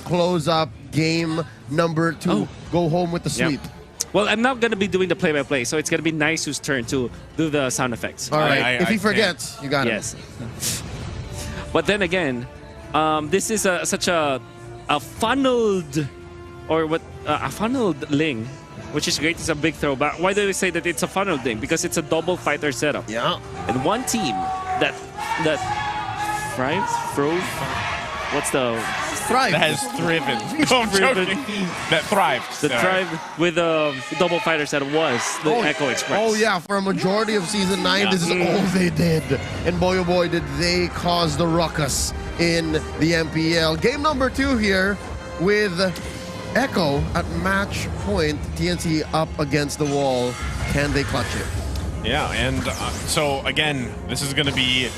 close up game number 2. Go home with the sweep. Well, I'm not going to be doing the play-by-play, so it's going to be Nisu's turn to do the sound effects. All right. If he forgets, you got it. Yes. But then again, this is such a funneled, or what a funneled Ling, which is great. It's a big throwback. Why do we say that it's a funneled Ling? Because it's a double fighter setup. Yeah. And one team that thrives, what's the thrive? That has thriven. No, I'm joking. That thrived. The thrive with a double fighter setup was the Echo Express. Oh yeah, for a majority of Season 9, this is all they did. And boy, oh boy, did they cause the ruckus in the MPL. Game number 2 here with Echo at match point. TNC up against the wall. Can they clutch it? Yeah, and so again, this is going to be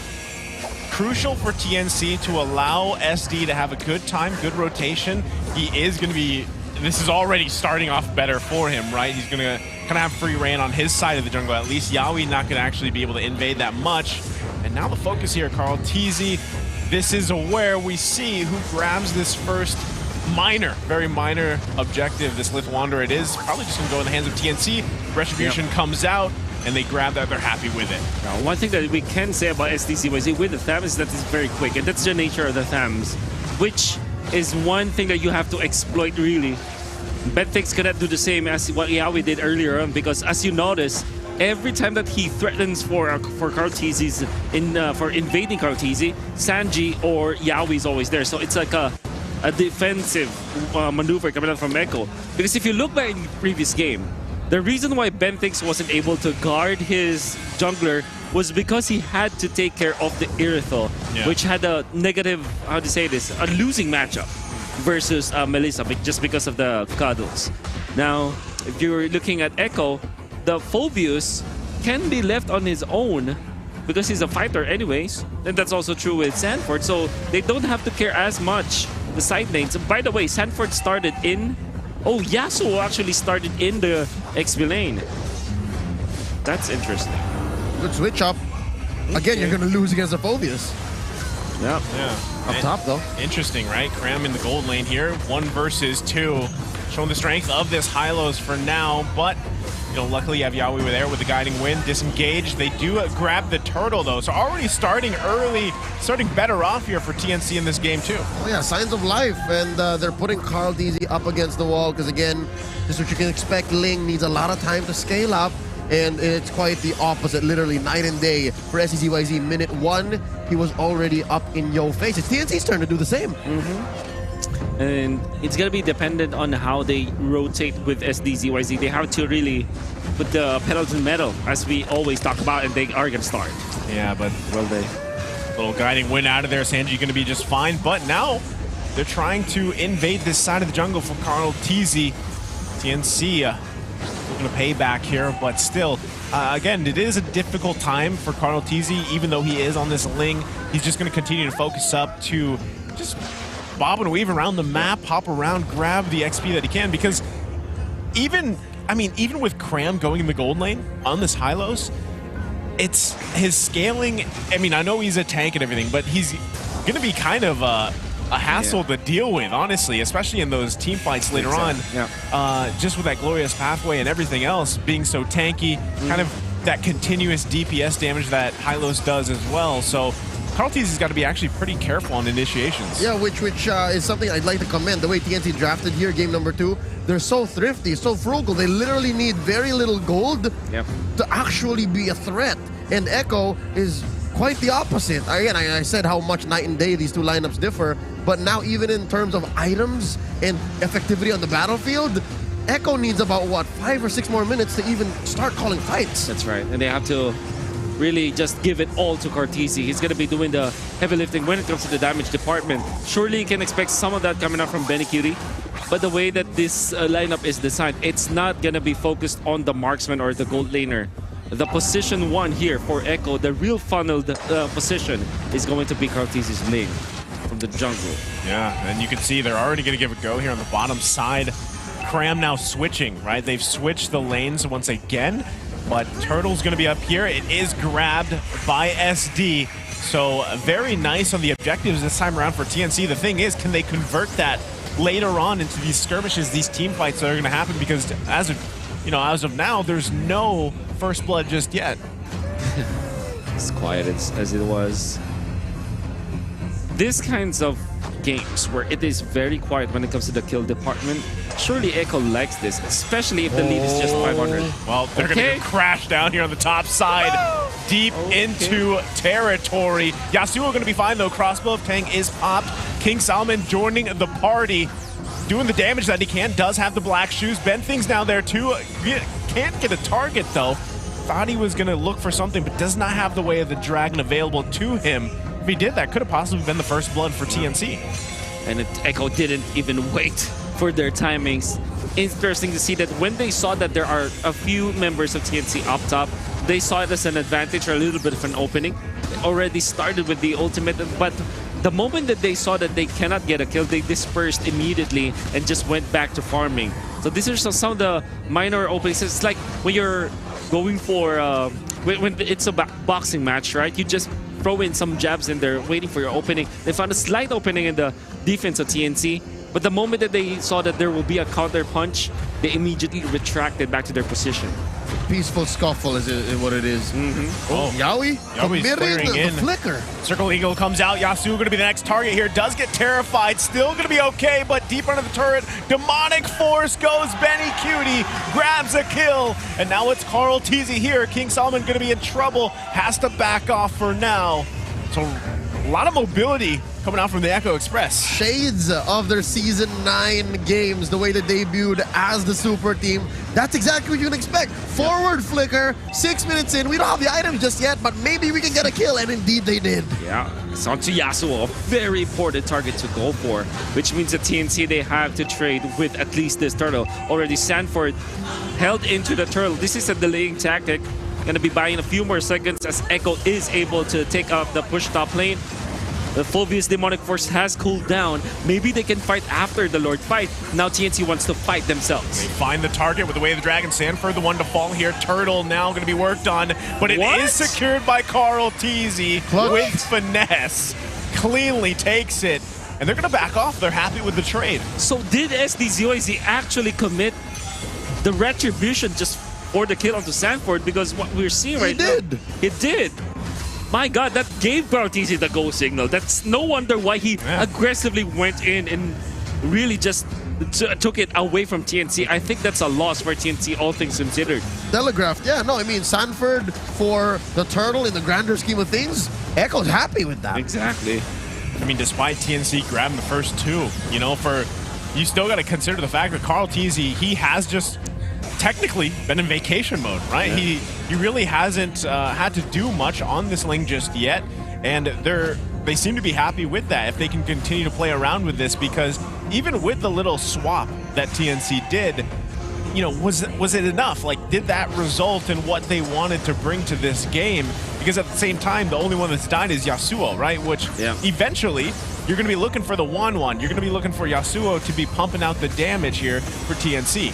crucial for TNC to allow SD to have a good time, good rotation. He is going to be, this is already starting off better for him, right? He's going to kind of have free reign on his side of the jungle. At least Yawi not going to actually be able to invade that much. And now the focus here, Carl TZ. This is where we see who grabs this first minor, very minor objective. This Lith Wanderer, it is probably just going to go in the hands of TNC. Retribution comes out, and they grab that, they're happy with it. Now, one thing that we can say about SDCYZ with the THAM is that it's very quick, and that's the nature of the THAMs, which is one thing that you have to exploit really. Bentix cannot do the same as what Yawi did earlier on, because as you notice, every time that he threatens for Carl TZ's for invading Carl TZ, Sanji or Yawi is always there. So it's like a defensive maneuver coming out from Echo. Because if you look back in the previous game, the reason why Bentix wasn't able to guard his jungler was because he had to take care of the Irithel, which had a negative, how to say this, a losing matchup versus Melissa, just because of the cuddles. Now, if you're looking at Echo, the Phobius can be left on his own because he's a fighter anyways, and that's also true with Sanford, so they don't have to care as much the side lanes. By the way, Sanford started in... Oh, Yasuo actually started in the XP lane. That's interesting. Good switch up. Again, you're going to lose against the Phobius. Yeah. Up top, though. Interesting, right? Cram in the gold lane here. 1 versus 2. Showing the strength of this Hylos for now, but luckily you have Yawi there with the guiding wind. Disengage. They do grab the turtle, though. So already starting early, starting better off here for TNC in this game, too. Oh, yeah, signs of life. And they're putting Carl DZ up against the wall because, again, this is what you can expect. Ling needs a lot of time to scale up. And it's quite the opposite, literally night and day for SCCYZ. Minute 1, he was already up in your face. It's TNC's turn to do the same. And it's going to be dependent on how they rotate with SDZYZ. They have to really put the pedal to the metal, as we always talk about, and they are going to start. Yeah, but little guiding wind out of there. Sanji going to be just fine. But now they're trying to invade this side of the jungle for Carl TZ. TNC looking to pay back here, but still, again, it is a difficult time for Carl TZ. Even though he is on this Ling, he's just going to continue to focus up to just bob and weave around the map, hop around, grab the XP that he can, because even with Cram going in the gold lane on this Hylos, it's his scaling. I mean, I know he's a tank and everything, but he's going to be kind of a hassle to deal with, honestly, especially in those team fights later on. Just with that glorious pathway and everything else being so tanky, kind of that continuous DPS damage that Hylos does as well. So Carl TZ has got to be actually pretty careful on initiations. Yeah, which is something I'd like to commend. The way TNC drafted here, game number 2, they're so thrifty, so frugal. They literally need very little gold to actually be a threat. And Echo is quite the opposite. Again, I said how much night and day these two lineups differ, but now even in terms of items and effectivity on the battlefield, Echo needs about, what, 5 or 6 more minutes to even start calling fights. That's right, and they have to really just give it all to Cartesi. He's going to be doing the heavy lifting when it comes to the damage department. Surely you can expect some of that coming up from Benny Cutie, but the way that this lineup is designed, it's not going to be focused on the marksman or the gold laner. The position 1 here for Echo, the real funneled position, is going to be Cartesi's lane from the jungle. Yeah, and you can see they're already going to give it a go here on the bottom side. Cram now switching, right? They've switched the lanes once again, but Turtle's going to be up here. It is grabbed by SD. So very nice on the objectives this time around for TNC. The thing is, can they convert that later on into these skirmishes, these team fights that are going to happen, because as of now, there's no first blood just yet. As quiet as it was. These kinds of games where it is very quiet when it comes to the kill department, surely Echo likes this, especially if the lead is just 500. Well, they're going to crash down here on the top side, deep into territory. Yasuo going to be fine, though. Crossbow of Tang is popped. King Salmon joining the party, doing the damage that he can, does have the black shoes. Benthing's down there, too. Can't get a target, though. Thought he was going to look for something, but does not have the way of the dragon available to him. If he did, that could have possibly been the first blood for TNC. And Echo didn't even wait for their timings. Interesting to see that when they saw that there are a few members of TNC up top, they saw it as an advantage or a little bit of an opening. They already started with the ultimate, but the moment that they saw that they cannot get a kill, they dispersed immediately and just went back to farming. So these are some of the minor openings. It's like when you're going for, when it's a boxing match, right? You just throw in some jabs in there, waiting for your opening. They found a slight opening in the defense of TNC, but the moment that they saw that there will be a counter punch, they immediately retracted back to their position. Peaceful scuffle is what it is. Oh, Yawi committed the flicker. Circle Eagle comes out. Yasuo going to be the next target here. Does get terrified. Still going to be okay, but deep under the turret. Demonic Force goes. Benny Cutie grabs a kill. And now it's Carl TZ here. King Solomon going to be in trouble. Has to back off for now. So a lot of mobility coming out from the Echo Express. Shades of their Season 9 games, the way they debuted as the super team. That's exactly what you can expect. Forward flicker, 6 minutes in. We don't have the items just yet, but maybe we can get a kill, and indeed they did. Yeah, it's on to Yasuo, a very important target to go for, which means that TNC, they have to trade with at least this turtle. Already Sanford held into the turtle. This is a delaying tactic. Gonna be buying a few more seconds as Echo is able to take out the push top lane. The Fulvius Demonic Force has cooled down. Maybe they can fight after the Lord fight. Now TNC wants to fight themselves. They find the target with the Way of the Dragon. Sanford, the one to fall here. Turtle now going to be worked on, but it is secured by Carl TZ with finesse. Cleanly takes it, and they're going to back off. They're happy with the trade. So did SDZOZ actually commit the retribution just for the kill onto Sanford? Because what we're seeing right now... It did. My God, that gave Carl TZ the go signal. That's no wonder why he aggressively went in and really just took it away from TNC. I think that's a loss for TNC, all things considered. Telegraphed, yeah. No, I mean, Sanford for the turtle in the grander scheme of things, Echo's happy with that. Exactly. I mean, despite TNC grabbing the first two, you know, you still got to consider the fact that Carl TZ, he has just technically been in vacation mode, right? Yeah. He really hasn't had to do much on this lane just yet, and they seem to be happy with that if they can continue to play around with this, because even with the little swap that TNC did, you know, was it enough? Like, did that result in what they wanted to bring to this game? Because at the same time, the only one that's died is Yasuo, right? Which eventually you're going to be looking for the 1-1. You're going to be looking for Yasuo to be pumping out the damage here for TNC.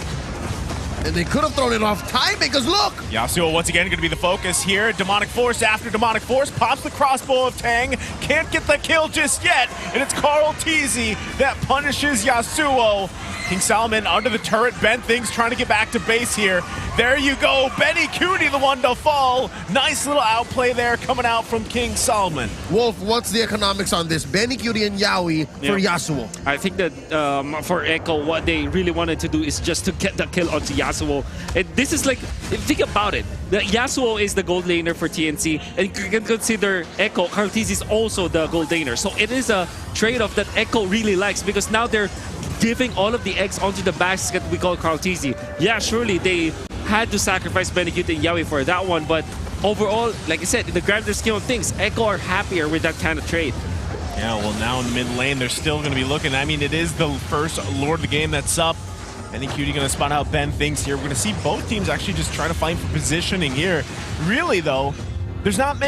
And they could have thrown it off timing, because look! Yasuo once again going to be the focus here. Demonic Force after Demonic Force. Pops the crossbow of Tang. Can't get the kill just yet. And it's Carl TZ that punishes Yasuo. King Salmon under the turret. Benthing's trying to get back to base here. There you go. Benny Cutie, the one to fall. Nice little outplay there coming out from King Salmon. Wolf, what's the economics on this? Benny Cutie and Yawi for Yasuo. I think that for Echo, what they really wanted to do is just to get the kill onto Yasuo. And this is like, think about it. The Yasuo is the gold laner for TNC, and you can consider Echo, Carl TZ is also the gold laner. So it is a trade-off that Echo really likes, because now they're giving all of the eggs onto the basket we call Carl TZ. Yeah, surely they had to sacrifice Benedict and Yawi for that one, but overall, like I said, in the grander scheme of things, Echo are happier with that kind of trade. Yeah, well, now in the mid lane, they're still going to be looking. I mean, it is the first Lord of the game that's up. Benny Cutie going to spot out Benthing's here. We're going to see both teams actually just try to fight for positioning here. Really, though, there's not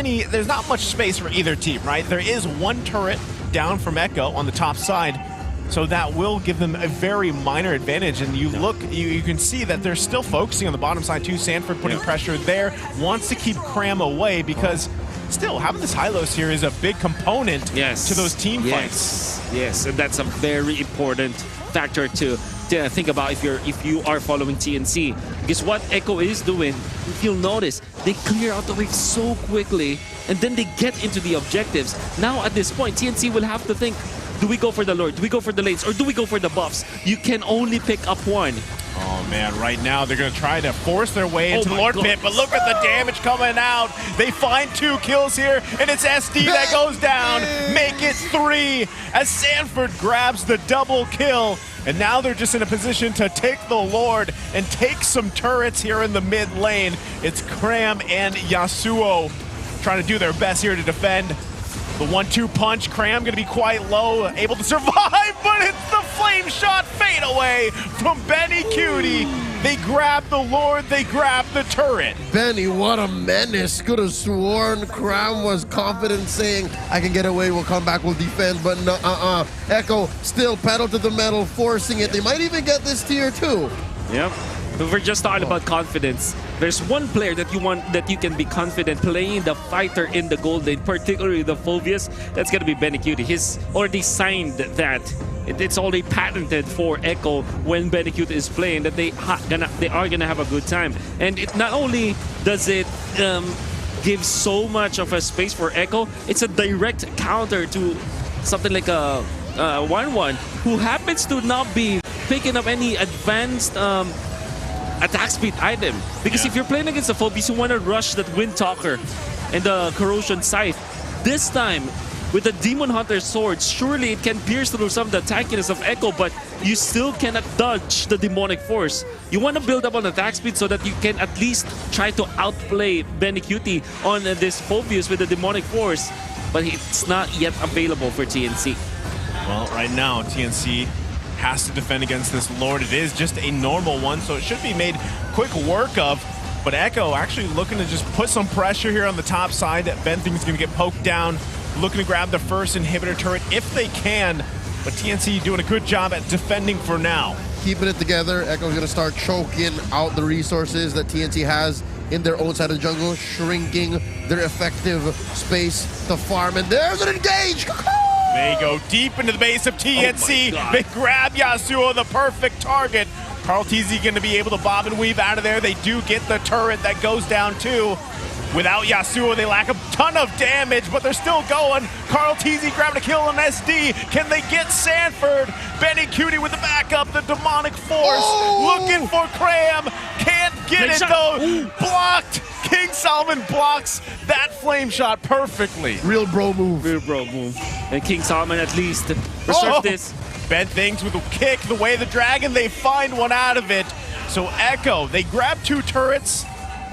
much space for either team, right? There is one turret down from Echo on the top side, so that will give them a very minor advantage. And you look, you can see that they're still focusing on the bottom side too. Sanford putting pressure there, wants to keep Cram away, because still, having this Hylos here is a big component to those team fights. Yes, and that's a very important factor to think about if you are following TNC. Because what Echo is doing, if you'll notice, they clear out the wave so quickly, and then they get into the objectives. Now at this point, TNC will have to think, do we go for the Lord, do we go for the lanes, or do we go for the buffs? You can only pick up one. Oh man, right now they're going to try to force their way into the Lord Pit, but look at the damage coming out. They find 2 kills here, and it's SD that goes down. Make it 3 as Sanford grabs the double kill. And now they're just in a position to take the Lord and take some turrets here in the mid lane. It's Cram and Yasuo trying to do their best here to defend. The 1-2 punch, Cram gonna be quite low, able to survive, but it's the flame shot fade away from Benny Cutie. They grab the Lord, they grab the turret. Benny, what a menace. Could have sworn Cram was confident saying, I can get away, we'll come back, we'll defend, but no, Echo still pedal to the metal, forcing it. They might even get this tier 2. Yep. But we're just talking about confidence. There's one player that you can be confident playing the fighter in the gold lane, particularly the Phobius. That's gonna be Benny Cutie. He's already signed that. It's already patented for Echo when Benny Cutie is playing that they are gonna have a good time. And it not only does it give so much of a space for Echo, it's a direct counter to something like a 1-1 who happens to not be picking up any advanced attack speed item. Because if you're playing against the Phobies, you want to rush that Wind Talker and the Corrosion Scythe. This time, with the Demon Hunter swords, surely it can pierce through some of the tankiness of Echo, but you still cannot dodge the Demonic Force. You want to build up on attack speed so that you can at least try to outplay Benny Cutie on this Phobius with the Demonic Force, but it's not yet available for TNC. Well, right now, TNC has to defend against this Lord. It is just a normal one, so it should be made quick work of. But Echo actually looking to just put some pressure here on the top side. Benthing's going to get poked down, looking to grab the first inhibitor turret if they can. But TNC doing a good job at defending for now. Keeping it together. Echo's going to start choking out the resources that TNC has in their own side of the jungle, shrinking their effective space to farm. And there's an engage! They go deep into the base of TNC. Oh they grab Yasuo, the perfect target. Carl TZ going to be able to bob and weave out of there. They do get the turret that goes down too. Without Yasuo, they lack a ton of damage, but they're still going. Carl TZ grabbing a kill on SD. Can they get Sanford? Benny Cutie with the backup, the Demonic Force. Looking for Cram. Can't get it though. Blocked. King Solomon blocks that flame shot perfectly. Real bro move. Real bro move. And King Solomon at least reserve this. Ben Things with a kick, the way the dragon, they find one out of it. So Echo, they grab 2 turrets.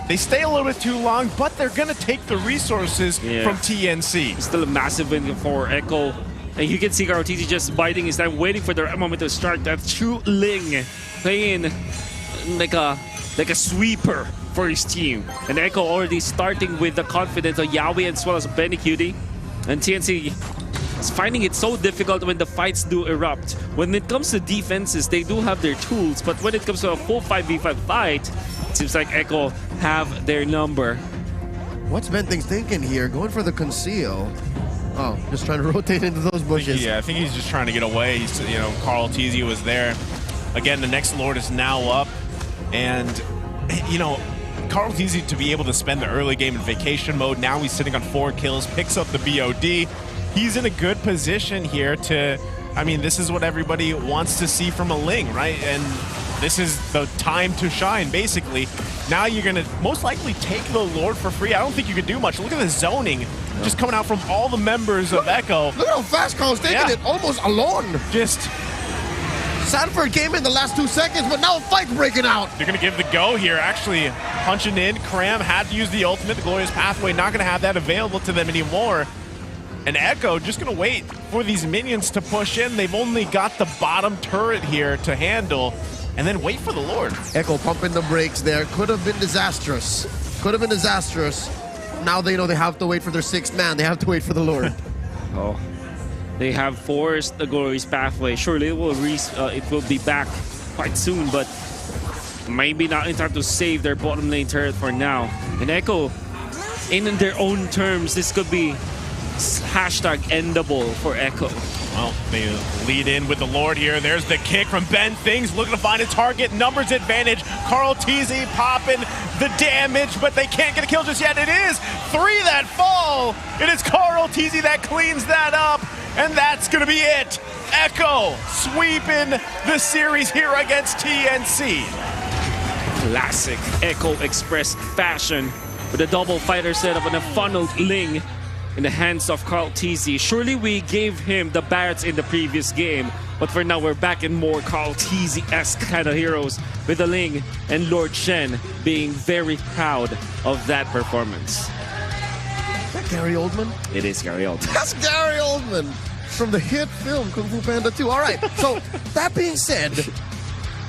They stay a little bit too long, but they're going to take the resources from TNC. Still a massive win for Echo. And you can see ROTC just biding his time, waiting for the right moment to strike. That true Ling playing like a sweeper for his team. And Echo already starting with the confidence of Yaoi as well as Benny Cutie. And TNC is finding it so difficult when the fights do erupt. When it comes to defenses, they do have their tools, but when it comes to a full 5v5 fight, it seems like Echo have their number. What's Benthing's thinking here? Going for the conceal. Oh, just trying to rotate into those bushes. Yeah, I think he's just trying to get away. He's, you know, Carl TZ was there. Again, the next Lord is now up. And, you know, Carl TZ to be able to spend the early game in vacation mode. Now he's sitting on 4 kills, picks up the BOD. He's in a good position here to, I mean, this is what everybody wants to see from a Ling, right? And this is the time to shine, basically. Now you're going to most likely take the Lord for free. I don't think you could do much. Look at the zoning just coming out from all the members of Echo. Look at how fast Carl's taking it, almost alone. Just Sanford came in the last 2 seconds, but now a fight breaking out. They're going to give the go here, actually punching in. Cram had to use the ultimate, the Glorious Pathway, not going to have that available to them anymore. And Echo just going to wait for these minions to push in. They've only got the bottom turret here to handle, and then wait for the Lord. Echo pumping the brakes there. Could have been disastrous. Could have been disastrous. Now they know they have to wait for their 6th man. They have to wait for the Lord. Oh, they have forced the Glorious Pathway. Surely it will be back quite soon, but maybe not in time to save their bottom lane turret for now. And Echo in their own terms, this could be hashtag endable for Echo. Well, they lead in with the Lord here. There's the kick from Ben Things, looking to find a target. Numbers advantage. Carl TZ popping the damage, but they can't get a kill just yet. It is 3 that fall. It is Carl TZ that cleans that up, and that's going to be it. Echo sweeping the series here against TNC. Classic Echo Express fashion with a double fighter setup and a funneled Ling in the hands of Carl TZ. Surely we gave him the Barretts in the previous game, but for now we're back in more Carl TZ-esque kind of heroes with the Ling and Lord Shen being very proud of that performance. Is that Gary Oldman? It is Gary Oldman. That's Gary Oldman from the hit film Kung Fu Panda 2. All right, so that being said,